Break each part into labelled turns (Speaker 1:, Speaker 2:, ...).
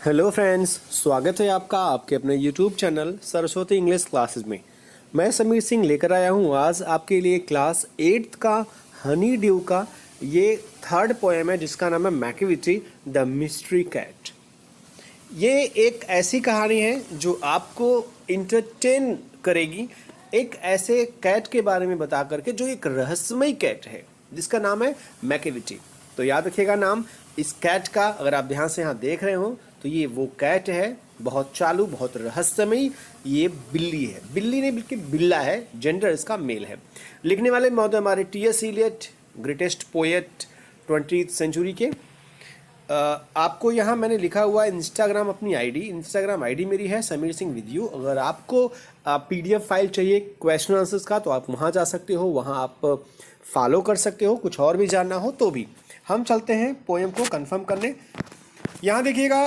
Speaker 1: Hello friends, स्वागत है आपका आपके अपने YouTube channel Saraswati English classes में। मैं समीर सिंह लेकर आया हूँ आज आपके लिए क्लास 8 का हनी ड्यू का ये थर्ड पोएम है जिसका नाम है मैकिविटी द मिस्ट्री कैट। ये एक ऐसी कहानी है जो आपको इंटरटेन करेगी, एक ऐसे कैट के बारे में बता करके जो एक रहस्यमय कैट है जिसका नाम है मैकिविटी। तो याद रखिएगा नाम इस कैट का। अगर आप ध्यान से यहाँ देख रहे हो तो ये वो कैट है, बहुत चालू, बहुत रहस्यमयी। ये बिल्ली है, बिल्ली नहीं बल्कि बिल्ला है, जेंडर इसका मेल है। लिखने वाले महोदय हमारे T S. Eliot, greatest poet 20th century के। आपको यहाँ मैंने लिखा हुआ है इंस्टाग्राम अपनी आईडी। इंस्टाग्राम आईडी मेरी है समीर सिंह विद यू। अगर आपको पीडीएफ फाइल चाहिए क्वेश्चन आंसर्स का तो आप वहाँ जा सकते हो, वहाँ आप फॉलो कर सकते हो। कुछ और भी जानना हो तो भी। हम चलते हैं पोएम को कंफर्म करने। यहाँ देखिएगा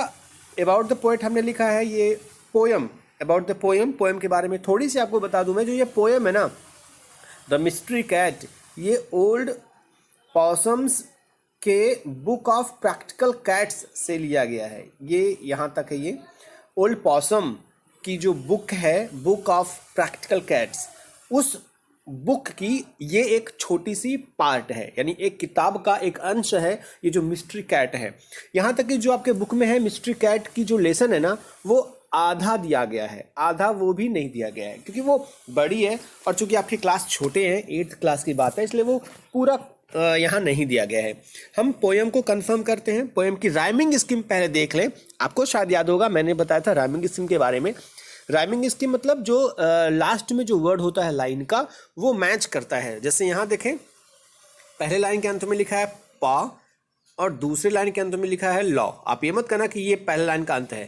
Speaker 1: अबाउट द पोएट हमने लिखा है ये poem. About the poem, poem के बारे में थोड़ी सी आपको बता दूं मैं। जो ये पोएम है ना, द मिस्ट्री कैट, ये ओल्ड पॉसम्स के बुक ऑफ प्रैक्टिकल कैट्स से लिया गया है। ये यहाँ तक है। ये ओल्ड पॉसम की जो बुक है, बुक ऑफ प्रैक्टिकल कैट्स, उस बुक की ये एक छोटी सी पार्ट है, यानी एक किताब का एक अंश है ये जो मिस्ट्री कैट है। यहाँ तक कि जो आपके बुक में है मिस्ट्री कैट की जो लेसन है ना, वो आधा दिया गया है, आधा वो भी नहीं दिया गया है क्योंकि वो बड़ी है और चूंकि आपकी क्लास छोटे हैं, 8th क्लास की बात है, इसलिए वो पूरा यहाँ नहीं दिया गया है। हम पोएम को कंफर्म करते हैं। पोएम की राइमिंग स्कीम पहले देख लें। आपको शायद याद होगा मैंने बताया था राइमिंग स्कीम के बारे में। राइमिंग स्कीम मतलब जो लास्ट में जो वर्ड होता है लाइन का वो मैच करता है। जैसे यहाँ देखें, पहले लाइन के अंत में लिखा है पा और दूसरे लाइन के अंत में लिखा है लॉ। आप ये मत कहना कि ये पहले लाइन का अंत है।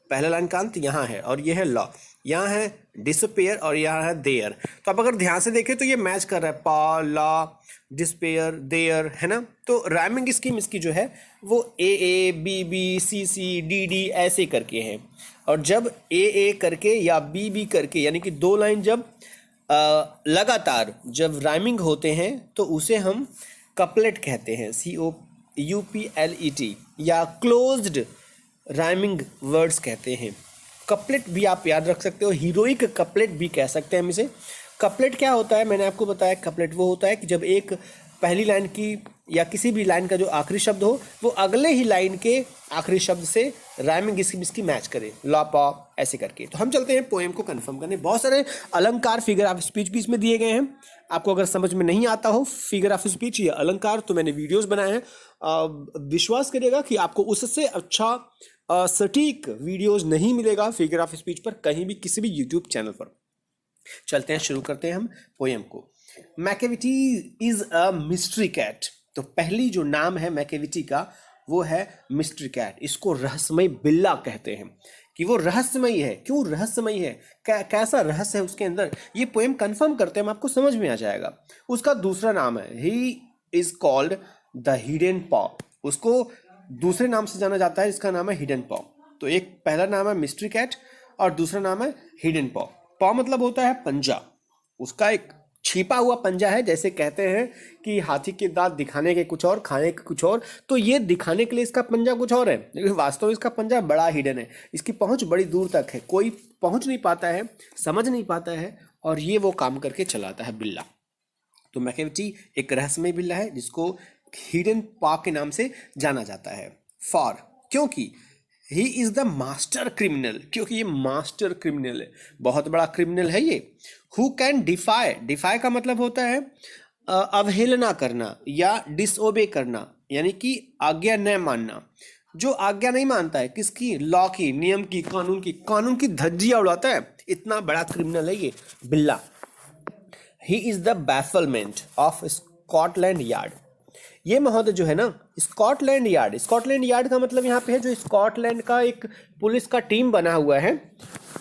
Speaker 1: पहले लाइन का अंत यहाँ है और ये है लॉ। यहाँ है डिसपेयर और यहाँ है देयर। तो आप अगर ध्यान से देखें तो ये मैच कर रहा है, पा, लॉ, डिसपेयर, देयर, है ना। तो राइमिंग स्कीम इसकी जो है वो A B B C C D D ऐसे करके है। और जब ए करके या बी करके, यानी कि दो लाइन जब लगातार जब राइमिंग होते हैं तो उसे हम कपलेट कहते हैं, COUPLET, या क्लोज्ड राइमिंग वर्ड्स कहते हैं। कपलेट भी आप याद रख सकते हो, हीरोइक कपलेट भी कह सकते हैं हम इसे। कपलेट क्या होता है मैंने आपको बताया। कपलेट वो होता है कि जब एक पहली लाइन की या किसी भी लाइन का जो आखिरी शब्द हो वो अगले ही लाइन के आखिरी शब्द से राइमिंग इसकी मैच करे, ला पा ऐसे करके। तो हम चलते हैं पोएम को कंफर्म करने। बहुत सारे अलंकार, फिगर ऑफ स्पीच भी इसमें दिए गए हैं। आपको अगर समझ में नहीं आता हो फिगर ऑफ स्पीच या अलंकार तो मैंने वीडियोस बनाए हैं। विश्वास करिएगा कि आपको उससे अच्छा सटीक वीडियोस नहीं मिलेगा फिगर ऑफ स्पीच पर कहीं भी, किसी भी यूट्यूब चैनल पर। चलते हैं, शुरू करते हैं हम पोएम को। मैकिविटी इज अ मिस्ट्री कैट। तो पहली जो नाम है मैकिविटी का वो है मिस्ट्री कैट। इसको रहस्यमय बिल्ला कहते हैं कि वो रहस्यमयी है। क्यों रहस्यमयी है, कैसा रहस्य है उसके अंदर, ये पोएम कंफर्म करते हैं, आपको समझ में आ जाएगा। उसका दूसरा नाम है he is called the hidden पॉ। उसको दूसरे नाम से जाना जाता है, इसका नाम है हिडन पॉ। तो एक पहला नाम है मिस्ट्री कैट और दूसरा नाम है हिडन पॉ। पॉ मतलब होता है पंजा, उसका एक छिपा हुआ पंजा है। जैसे कहते हैं कि हाथी के दांत दिखाने के कुछ और, खाने के कुछ और, तो ये दिखाने के लिए इसका पंजा कुछ और है, लेकिन वास्तव में इसका पंजा बड़ा हिडन है। इसकी पहुंच बड़ी दूर तक है, कोई पहुंच नहीं पाता है, समझ नहीं पाता है, और ये वो काम करके चलाता है बिल्ला। तो मैकिविटी एक रहस्यमय बिल्ला है जिसको हिडन पॉ के नाम से जाना जाता है। फॉर, क्योंकि he is the master criminal, क्योंकि ये मास्टर क्रिमिनल है, बहुत बड़ा क्रिमिनल है ये। हु कैन डिफाई, डिफाई का मतलब होता है अवहेलना करना या डिसओबे करना, यानी कि आज्ञा न मानना। जो आज्ञा नहीं मानता है किसकी, लॉ की, नियम की, कानून की धज्जियां उड़ाता है, इतना बड़ा क्रिमिनल है ये बिल्ला। He is the bafflement of Scotland Yard. ये महोदय जो है ना, स्कॉटलैंड यार्ड का मतलब यहाँ पे है जो स्कॉटलैंड का एक पुलिस का टीम बना हुआ है,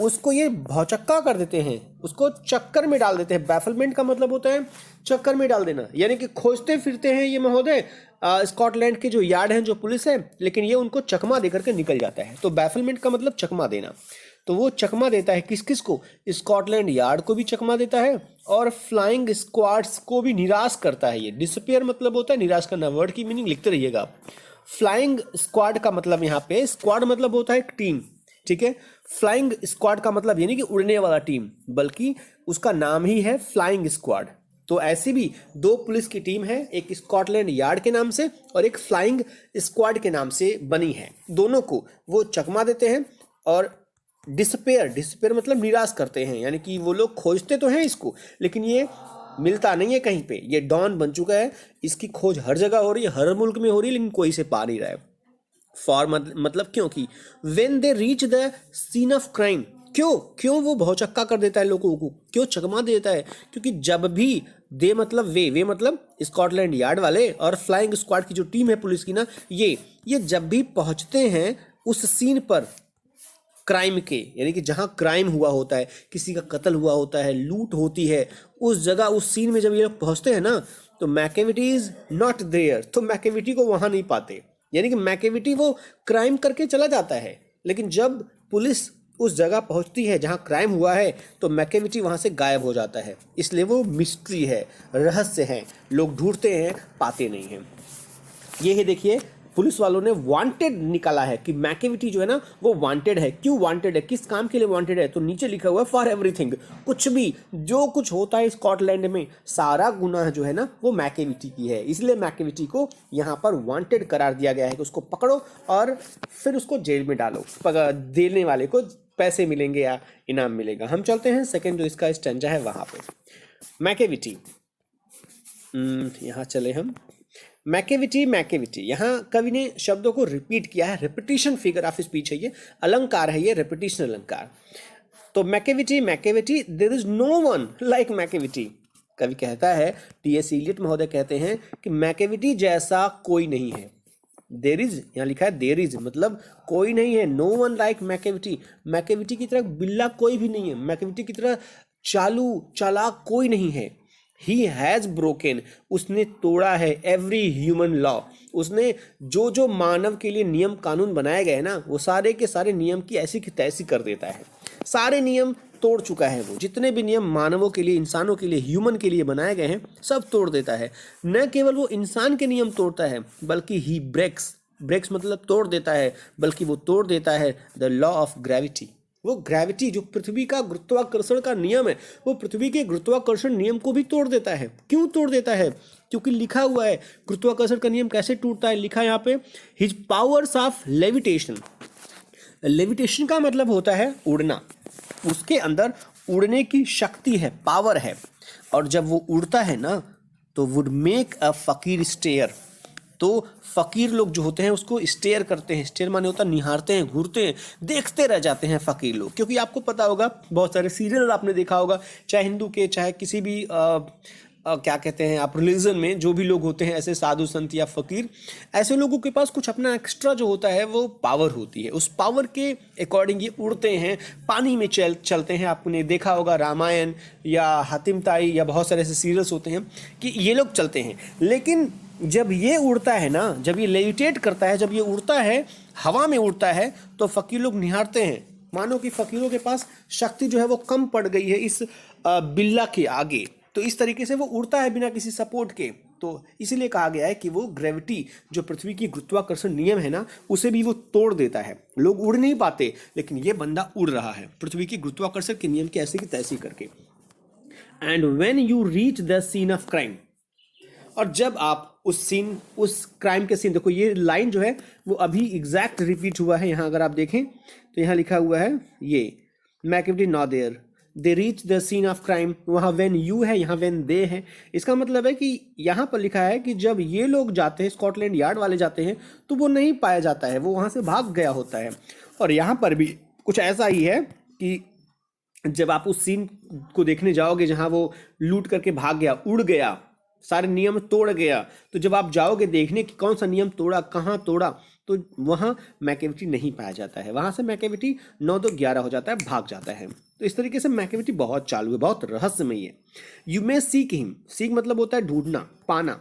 Speaker 1: उसको ये भौचक्का कर देते हैं, उसको चक्कर में डाल देते हैं। बैफलमेंट का मतलब होता है चक्कर में डाल देना, यानी कि खोजते फिरते हैं ये महोदय स्कॉटलैंड के जो यार्ड हैं, जो पुलिस है, लेकिन ये उनको चकमा देकर के निकल जाता है। तो बैफलमेंट का मतलब चकमा देना। तो वो चकमा देता है किस किस को, स्कॉटलैंड यार्ड को भी चकमा देता है और फ्लाइंग स्क्वाड्स को भी निराश करता है। ये डिसअपियर मतलब होता है निराश करना, वर्ड की मीनिंग लिखते रहिएगा। फ्लाइंग स्क्वाड का मतलब यहाँ पे, स्क्वाड मतलब होता है एक टीम, ठीक है। फ्लाइंग स्क्वाड का मतलब ये नहीं कि उड़ने वाला टीम, बल्कि उसका नाम ही है फ्लाइंग स्क्वाड। तो ऐसी भी दो पुलिस की टीम है, एक स्कॉटलैंड यार्ड के नाम से और एक फ्लाइंग स्क्वाड के नाम से बनी है। दोनों को वो चकमा देते हैं और डिसपेयर मतलब निराश करते हैं, यानी कि वो लोग खोजते तो हैं इसको, लेकिन ये मिलता नहीं है कहीं पे। ये डॉन बन चुका है, इसकी खोज हर जगह हो रही है, हर मुल्क में हो रही है, लेकिन कोई इसे पा नहीं रहा है। फॉर मतलब क्योंकि when they reach the scene of crime, क्यों वो भौचक्का कर देता है लोगों को, क्यों चकमा देता है? क्योंकि जब भी दे मतलब वे मतलब स्कॉटलैंड यार्ड वाले और फ्लाइंग स्क्वाड की जो टीम है पुलिस की ना, ये जब भी पहुंचते हैं उस सीन पर क्राइम के, यानी कि जहां क्राइम हुआ होता है, किसी का कत्ल हुआ होता है, लूट होती है, उस जगह उस सीन में जब ये लोग पहुंचते हैं ना, तो मैकेविटी इज नॉट देयर, तो मैकेविटी को वहां नहीं पाते। यानी कि मैकेविटी वो क्राइम करके चला जाता है, लेकिन जब पुलिस उस जगह पहुंचती है जहां क्राइम हुआ है तो मैकेविटी वहां से गायब हो जाता है। इसलिए वो मिस्ट्री है, रहस्य है, लोग ढूंढते हैं, पाते नहीं हैं। ये है, देखिए पुलिस वालों ने वांटेड निकाला है कि मैकेविटी जो है ना वो वांटेड है। क्यों वांटेड है, किस काम के लिए वांटेड है? तो नीचे लिखा हुआ है फॉर एवरीथिंग, कुछ भी जो कुछ होता है स्कॉटलैंड में सारा गुनाह जो है ना वो मैकेविटी की है। इसलिए मैकेविटी को यहाँ पर वांटेड करार दिया गया है कि उसको पकड़ो और फिर उसको जेल में डालो, देने वाले को पैसे मिलेंगे या इनाम मिलेगा। हम चलते हैं सेकेंड जो इसका स्टैंजा है वहां पे। मैकेविटी, यहाँ चले हम। मैकेविटी, यहाँ कवि ने शब्दों को रिपीट किया है, रिपीटिशन फिगर ऑफ स्पीच है, ये अलंकार है, ये रिपीटिशन अलंकार। तो Macavity, there is no one like Macavity. कवि कहता है, टी.एस. इलियट महोदय कहते हैं कि मैकेविटी जैसा कोई नहीं है। देर इज, यहाँ लिखा है देर इज मतलब कोई नहीं है, no one like Macavity. Macavity की तरह बिल्ला कोई भी नहीं है, मैकेविटी की तरह चालाक कोई नहीं है। ही हैज़ ब्रोकन, उसने तोड़ा है एवरी ह्यूमन लॉ, उसने जो जो मानव के लिए नियम कानून बनाए गए ना वो सारे के सारे नियम की ऐसी की तैसी कर देता है। सारे नियम तोड़ चुका है वो, जितने भी नियम मानवों के लिए, इंसानों के लिए, ह्यूमन के लिए बनाए गए हैं सब तोड़ देता है। न केवल वो इंसान के नियम तोड़ता है बल्कि ही ब्रेक्स मतलब तोड़ देता है, बल्कि वो तोड़ देता है द लॉ ऑफ ग्रेविटी। वो ग्रेविटी जो पृथ्वी का गुरुत्वाकर्षण का नियम है, वो पृथ्वी के गुरुत्वाकर्षण नियम को भी तोड़ देता है। क्यों तोड़ देता है? क्योंकि लिखा हुआ है गुरुत्वाकर्षण का नियम कैसे टूटता है, लिखा है यहाँ पे his powers of levitation. Levitation का मतलब होता है उड़ना, उसके अंदर उड़ने की शक्ति है, पावर है। और जब वो उड़ता है ना तो वुड मेक अ फकीर स्टेयर, तो फकीर लोग जो होते हैं उसको स्टेयर करते हैं। स्टेयर माने होता है निहारते हैं, घूरते हैं, देखते रह जाते हैं फकीर लोग। क्योंकि आपको पता होगा बहुत सारे सीरियल आपने देखा होगा, चाहे हिंदू के चाहे किसी भी क्या कहते हैं आप रिलीजन में जो भी लोग होते हैं ऐसे साधु संत या फकीर, ऐसे लोगों के पास कुछ अपना एक्स्ट्रा जो होता है वो पावर होती है। उस पावर के अकॉर्डिंग ये उड़ते हैं, पानी में चलते हैं। आपने देखा होगा रामायण या हातिम ताई या बहुत सारे ऐसे सीरियल्स होते हैं कि ये लोग चलते हैं। लेकिन जब ये उड़ता है ना, जब ये लेविटेट करता है, जब ये उड़ता है, हवा में उड़ता है, तो फकीर लोग निहारते हैं, मानो कि फकीरों के पास शक्ति जो है वो कम पड़ गई है इस बिल्ला के आगे। तो इस तरीके से वो उड़ता है बिना किसी सपोर्ट के। तो इसीलिए कहा गया है कि वो ग्रेविटी जो पृथ्वी की गुरुत्वाकर्षण नियम है ना उसे भी वो तोड़ देता है। लोग उड़ नहीं पाते, लेकिन ये बंदा उड़ रहा है पृथ्वी की गुरुत्वाकर्षण के नियम की ऐसी की तैसी करके। And when you reach the scene of crime, और जब आप उस क्राइम के सीन, देखो ये लाइन जो है वो अभी एग्जैक्ट रिपीट हुआ है। यहाँ अगर आप देखें तो यहाँ लिखा हुआ है ये Macavity not there, they reach the scene of crime, वहाँ व्हेन यू है, यहाँ व्हेन दे है। इसका मतलब है कि यहाँ पर लिखा है कि जब ये लोग जाते हैं, स्कॉटलैंड यार्ड वाले जाते हैं, तो वो नहीं पाया जाता है, वो वहाँ से भाग गया होता है। और यहाँ पर भी कुछ ऐसा ही है कि जब आप उस सीन को देखने जाओगे जहाँ वो लूट करके भाग गया, उड़ गया, सारे नियम तोड़ गया, तो जब आप जाओगे देखने कि कौन सा नियम तोड़ा, कहाँ तोड़ा, तो वहाँ मैकेविटी नहीं पाया जाता है। वहाँ से मैकेविटी 9-2-11 हो जाता है, भाग जाता है। तो इस तरीके से मैकेविटी बहुत चालू है, बहुत रहस्यमयी है। You may seek him, seek मतलब होता है ढूंढना, पाना।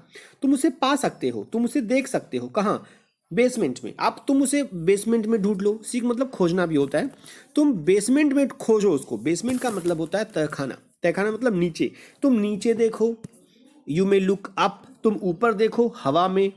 Speaker 1: तुम उसे पा सकते हो, तुम उसे देख सकते हो। कहाँ? बेसमेंट में। तुम उसे बेसमेंट में ढूंढ लो। सीक मतलब खोजना भी होता है। तुम बेसमेंट में खोजो उसको। बेसमेंट का मतलब होता है तहखाना, तहखाना मतलब नीचे। तुम नीचे देखो। यू मे लुक अप, तुम ऊपर देखो हवा में।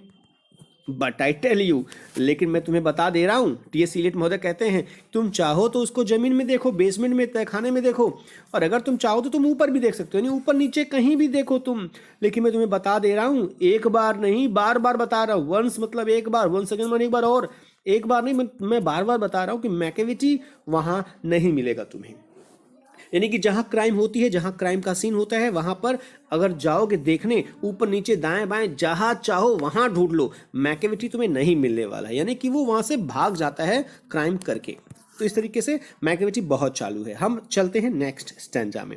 Speaker 1: बट आई टेल यू, लेकिन मैं तुम्हें बता दे रहा हूँ, टीएस इलियट महोदय कहते हैं, तुम चाहो तो उसको जमीन में देखो, बेसमेंट में, तहखाने में देखो, और अगर तुम चाहो तो तुम ऊपर भी देख सकते हो, यानी ऊपर नीचे कहीं भी देखो तुम। लेकिन मैं तुम्हें बता दे रहा हूँ, एक बार नहीं बार बार बता रहा हूँ, वंस मतलब एक बार, वन सेकेंड मतलब एक बार, और एक बार नहीं, मैं बार बार बता रहा हूँ कि मैकेविटी वहाँ नहीं मिलेगा तुम्हें। यानी कि जहाँ क्राइम होती है, जहाँ क्राइम का सीन होता है, वहाँ पर अगर जाओगे देखने, ऊपर नीचे दाएं बाएं जहाँ चाहो वहाँ ढूंढ लो, मैकेविटी तुम्हें नहीं मिलने वाला है, यानी कि वो वहाँ से भाग जाता है क्राइम करके। तो इस तरीके से मैकेविटी बहुत चालू है। हम चलते हैं नेक्स्ट स्टैंजा में।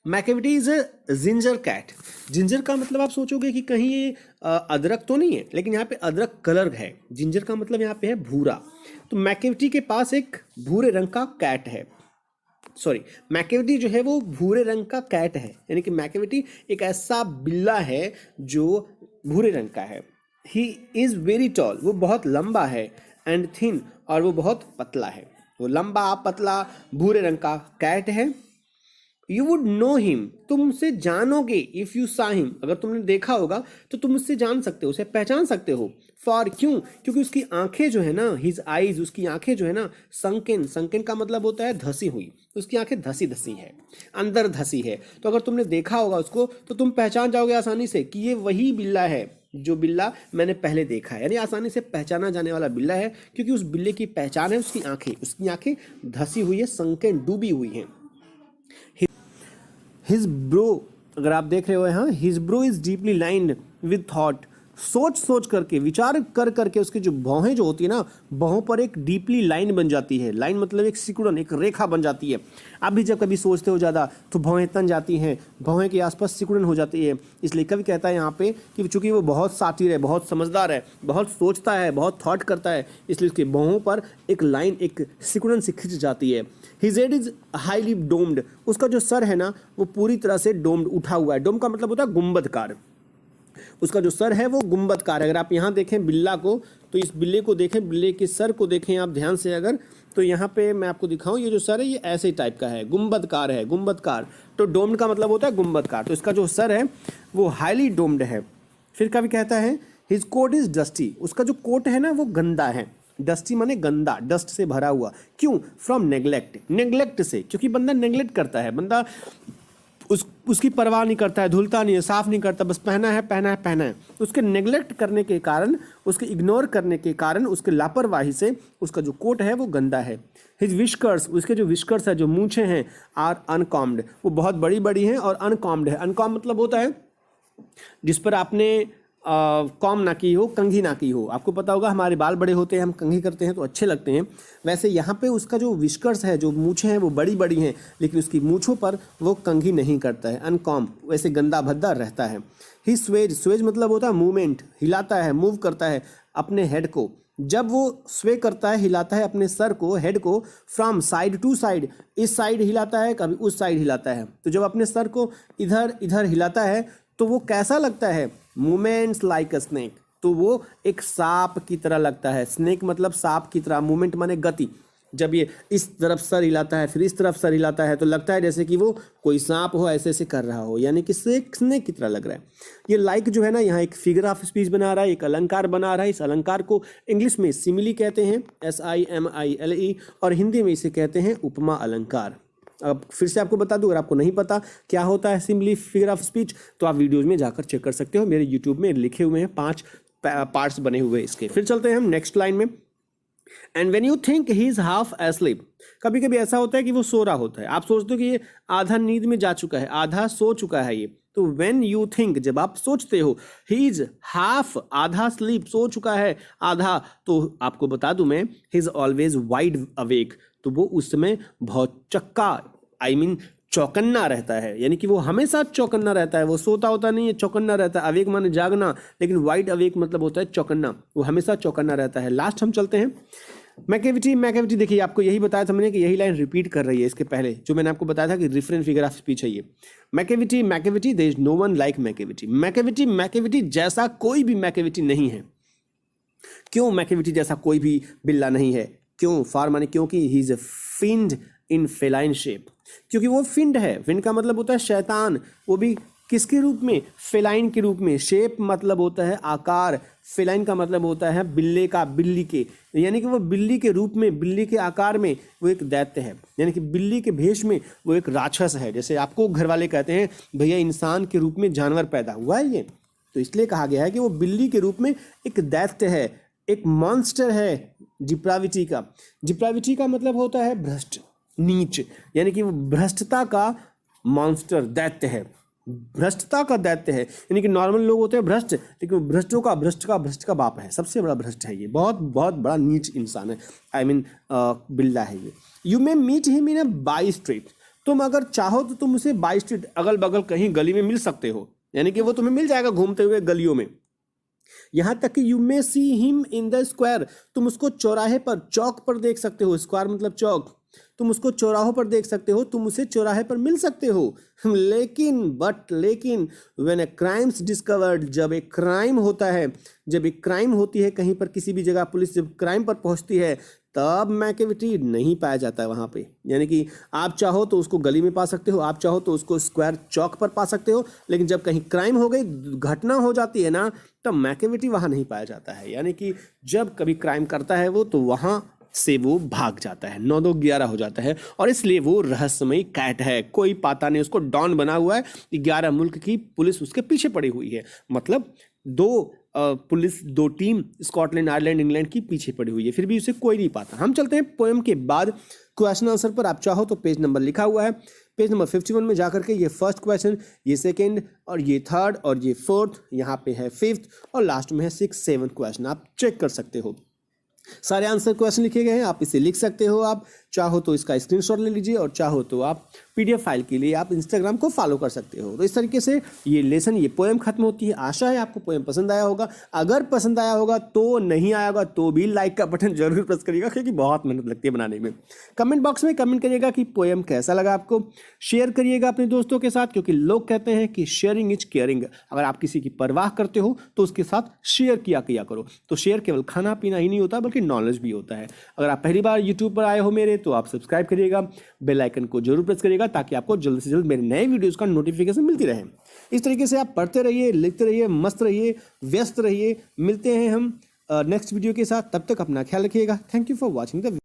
Speaker 1: Macavity is a ginger cat. Ginger का मतलब आप सोचोगे कि कहीं ये अदरक तो नहीं है, लेकिन यहाँ पे अदरक कलर है। जिंजर का मतलब यहाँ पे है भूरा। तो मैकेविटी के पास एक भूरे रंग का कैट है, सॉरी, मैकेविटी जो है वो भूरे रंग का कैट है, यानी कि मैकेविटी एक ऐसा बिल्ला है जो भूरे रंग का है। ही इज़ वेरी टॉल, वो बहुत लंबा है, एंड थिन, और वो बहुत पतला है। वो लंबा पतला भूरे रंग का कैट है। यू वुड नो हिम, तुम उससे जानोगे। इफ़ यू सा हिम, अगर तुमने देखा होगा तो तुम उससे जान सकते हो, उसे पहचान सकते हो। फॉर, क्यों? क्योंकि उसकी आंखें जो है ना, हिज आईज, उसकी आंखें जो है ना, संकेन, संकेन का मतलब होता है धसी हुई, उसकी आंखें धसी धसी है, अंदर धसी है। तो अगर तुमने देखा होगा उसको तो तुम पहचान जाओगे आसानी से कि ये वही बिल्ला है जो बिल्ला मैंने पहले देखा है, यानी आसानी से पहचाना जाने वाला बिल्ला है, क्योंकि उस बिल्ले की पहचान है उसकी आंखें धसी हुई है, संकेन, डूबी हुई हैं। हिज ब्रो, अगर आप देख रहे हो यहाँ, his bro is deeply lined with thought, सोच सोच करके, विचार कर करके उसकी जो भौहें जो होती है ना, भौहों पर एक डीपली लाइन बन जाती है। लाइन मतलब एक सिकुड़न, एक रेखा बन जाती है। आप भी जब कभी सोचते हो ज़्यादा तो भौहें तन जाती हैं, भौहें के आसपास सिकुड़न हो जाती है। इसलिए कवि कहता है यहाँ पे कि चूंकि वो बहुत सातिर है, बहुत समझदार है, बहुत सोचता है, बहुत थॉट करता है, इसलिए उसकी भौहों पर एक लाइन, एक सिकुड़न से खिंच जाती है। His head is highly doomed, उसका जो सर है ना वो पूरी तरह से डोम्ड, उठा हुआ है। डोम का मतलब होता है गुंबदकार। उसका जो सर है वो गुंबदकार है। अगर आप यहाँ देखें बिल्ला को, तो इस बिल्ले को देखें, बिल्ले के सर को देखें आप ध्यान से अगर, तो यहाँ पे मैं आपको दिखाऊं, ये जो सर है ये ऐसे टाइप का है, गुंबदकार है, गुंबदकार। तो डोम्ड का मतलब होता है गुंबदकार। तो इसका जो सर है वो हाईली डोम्ड है। फिर कभी कहता है हिज कोट इज डस्टी, उसका जो कोट है ना वो गंदा है। डस्टी माने गंदा, डस्ट से भरा हुआ। क्यों? फ्रॉम नेग्लेक्ट, नेग्लेक्ट से, क्योंकि बंदा नेग्लेक्ट करता है, बंदा उसकी परवाह नहीं करता है, धुलता नहीं है, साफ नहीं करता, बस पहना है पहना है पहना है। उसके नेग्लेक्ट करने के कारण, उसके इग्नोर करने के कारण, उसके लापरवाही से उसका जो कोट है वो गंदा है। हिज विस्कर्स, उसके जो विस्कर्स है, जो मूंछें हैं, आर अनकॉम्ड, वो बहुत बड़ी बड़ी हैं और अनकॉम्ड है। अनकॉम्ड मतलब होता है जिस पर आपने कॉम ना की हो, कंघी ना की हो। आपको पता होगा हमारे बाल बड़े होते हैं, हम कंघी करते हैं तो अच्छे लगते हैं। वैसे यहाँ पे उसका जो विस्कर्स है, जो मूछें हैं वो बड़ी बड़ी हैं, लेकिन उसकी मूछों पर वो कंघी नहीं करता है, अनकॉम, वैसे गंदा भद्दा रहता है। ही स्वेज, स्वेज मतलब होता है मूवमेंट, हिलाता है, मूव करता है अपने हेड को। जब वो स्वे करता है, हिलाता है अपने सर को, हेड को, फ्रॉम साइड टू साइड, इस साइड हिलाता है, कभी उस साइड हिलाता है। तो जब अपने सर को इधर इधर हिलाता है तो वो कैसा लगता है? मूवमेंट्स लाइक अ स्नेक, तो वो एक सांप की तरह लगता है। स्नेक मतलब सांप की तरह, मूवमेंट माने गति। जब ये इस तरफ सर हिलाता है, फिर इस तरफ सर हिलाता है, तो लगता है जैसे कि वो कोई सांप हो, ऐसे ऐसे कर रहा हो, यानी कि स्नेक की तरह लग रहा है। ये लाइक जो है ना, यहाँ एक फिगर ऑफ स्पीच बना रहा है, एक अलंकार बना रहा है। इस अलंकार को इंग्लिश में सिमिली कहते हैं, SIMILE, और हिंदी में इसे कहते हैं उपमा अलंकार। अब फिर से आपको बता दूं, अगर आपको नहीं पता क्या होता है सिंपली फिगर ऑफ स्पीच, तो आप वीडियोज में जाकर चेक कर सकते हो, मेरे यूट्यूब में लिखे हुए हैं, 5 पार्ट्स बने हुए हैं इसके। फिर चलते हैं हम नेक्स्ट लाइन में। And when you think he is half asleep, कभी कभी ऐसा होता है कि वो सो रहा होता है, आप सोचते हो कि ये आधा नींद में जा चुका है, आधा सो चुका है ये। तो वेन यू थिंक, जब आप सोचते हो, ही इज हाफ, आधा स्लीप, सो चुका है आधा, तो आपको बता दूं मैं, he is always wide awake, तो वो उस समय बहुत चक्का, I mean, चौकन्ना रहता है, यानी कि वो हमेशा चौकन्ना रहता है, वो सोता होता नहीं है, चौकन्ना रहता है। अवेक माने जागना, लेकिन वाइड अवेक मतलब होता है चौकन्ना, वो हमेशा चौकन्ना रहता है। लास्ट हम चलते हैं मैकेविटी। मैकेविटी देखिए, आपको यही बताया था मैंने कि यही लाइन रिपीट कर रही है इसके पहले, जो मैंने आपको बताया था कि रिफरेंस फिगर ऑफ स्पीच है ये। Macavity, Macavity, there is no one like Macavity. Macavity, Macavity जैसा कोई भी मैकेविटी नहीं है। क्यों मैकेविटी जैसा कोई भी बिल्ला नहीं है? क्यों? फॉर माने क्योंकि he is a fiend in feline shape, क्योंकि वो फिंड है। फिंड का मतलब होता है शैतान, वो भी किसके रूप में? फेलाइन के रूप में। शेप मतलब होता है आकार, फेलाइन का मतलब होता है बिल्ले का, बिल्ली के, यानी कि वो बिल्ली के रूप में, बिल्ली के आकार में वो एक दैत्य है, यानी कि बिल्ली के भेष में वो एक राक्षस है। जैसे आपको घर वाले कहते हैं भैया इंसान के रूप में जानवर पैदा हुआ है ये, तो इसलिए कहा गया है कि वो बिल्ली के रूप में एक दैत्य है, एक मॉन्स्टर है डिप्राविटी का। डिप्राविटी का मतलब होता है भ्रष्ट, नीच, यानी कि वो भ्रष्टता का मॉन्स्टर, दैत्य है, भ्रष्टता का दैत्य है। यानी कि नॉर्मल लोग होते हैं भ्रष्ट, लेकिन वो भ्रष्ट का बाप है, सबसे बड़ा भ्रष्ट है ये, बहुत बहुत बड़ा नीच इंसान है, आई मीन बिल्ला है ये। You may meet him in a by street, तुम अगर चाहो तो तुम उसे बाई स्ट्रीट, अगल बगल कहीं गली में मिल सकते हो, यानी कि वो तुम्हें मिल जाएगा घूमते हुए गलियों में। यहाँ तक कि you may see him in the square, तुम उसको चौराहे पर, चौक पर देख सकते हो, स्क्वायर मतलब चौक, तुम उसको चौराहों पर देख सकते हो, तुम उसे चौराहे पर मिल सकते हो। लेकिन व्हेन ए क्राइम्स डिस्कवर्ड, जब एक क्राइम होता है, जब एक क्राइम होती है कहीं पर, किसी भी जगह पुलिस जब क्राइम पर पहुंचती है, तब मैकेविटी नहीं पाया जाता है वहाँ पे। यानी कि आप चाहो तो उसको गली में पा सकते हो, आप चाहो तो उसको स्क्वायर चौक पर पा सकते हो, लेकिन जब कहीं क्राइम हो गई, घटना हो जाती है ना, तब मैकेविटी वहाँ नहीं पाया जाता है। यानी कि जब कभी क्राइम करता है वो, तो वहाँ से वो भाग जाता है, 9-2-11 हो जाता है, और इसलिए वो रहस्यमयी कैट है, कोई पाता नहीं, उसको डॉन बना हुआ है, 11 मुल्क की पुलिस उसके पीछे पड़ी हुई है, मतलब 2 टीम स्कॉटलैंड, आयरलैंड, इंग्लैंड की पीछे पड़ी हुई है, फिर भी उसे कोई नहीं पाता। हम चलते हैं पोएम के बाद क्वेश्चन आंसर पर। आप चाहो तो पेज नंबर लिखा हुआ है, पेज नंबर 51 में जाकर के ये फर्स्ट क्वेश्चन, ये सेकंड, और ये थर्ड, और ये फोर्थ, यहाँ पे है फिफ्थ, और लास्ट में है 6-7 क्वेश्चन, आप चेक कर सकते हो। सारे आंसर क्वेश्चन लिखे गए हैं, आप इसे लिख सकते हो, आप चाहो तो इसका स्क्रीनशॉट ले लीजिए, और चाहो तो आप पीडीएफ फाइल के लिए आप इंस्टाग्राम को फॉलो कर सकते हो। तो इस तरीके से ये लेसन, ये पोएम खत्म होती है। आशा है आपको पोएम पसंद आया होगा, अगर पसंद आया होगा तो, नहीं आया होगा तो भी लाइक का बटन जरूर प्रेस करिएगा, क्योंकि बहुत मेहनत लगती है बनाने में। कमेंट बॉक्स में कमेंट करिएगा कि पोएम कैसा लगा आपको, शेयर करिएगा अपने दोस्तों के साथ, क्योंकि लोग कहते हैं कि शेयरिंग इज केयरिंग। अगर आप किसी की परवाह करते हो तो उसके साथ शेयर किया करो। तो शेयर केवल खाना पीना ही नहीं होता, बल्कि नॉलेज भी होता है। अगर आप पहली बार यूट्यूब पर आए हो मेरे, तो आप सब्सक्राइब करिएगा, बेल आइकन को जरूर प्रेस करिएगा, ताकि आपको जल्द से जल्द मेरे नए वीडियोस का नोटिफिकेशन मिलती रहे। इस तरीके से आप पढ़ते रहिए, लिखते रहिए, मस्त रहिए, व्यस्त रहिए। मिलते हैं हम नेक्स्ट वीडियो के साथ, तब तक अपना ख्याल रखिएगा। Thank you for watching the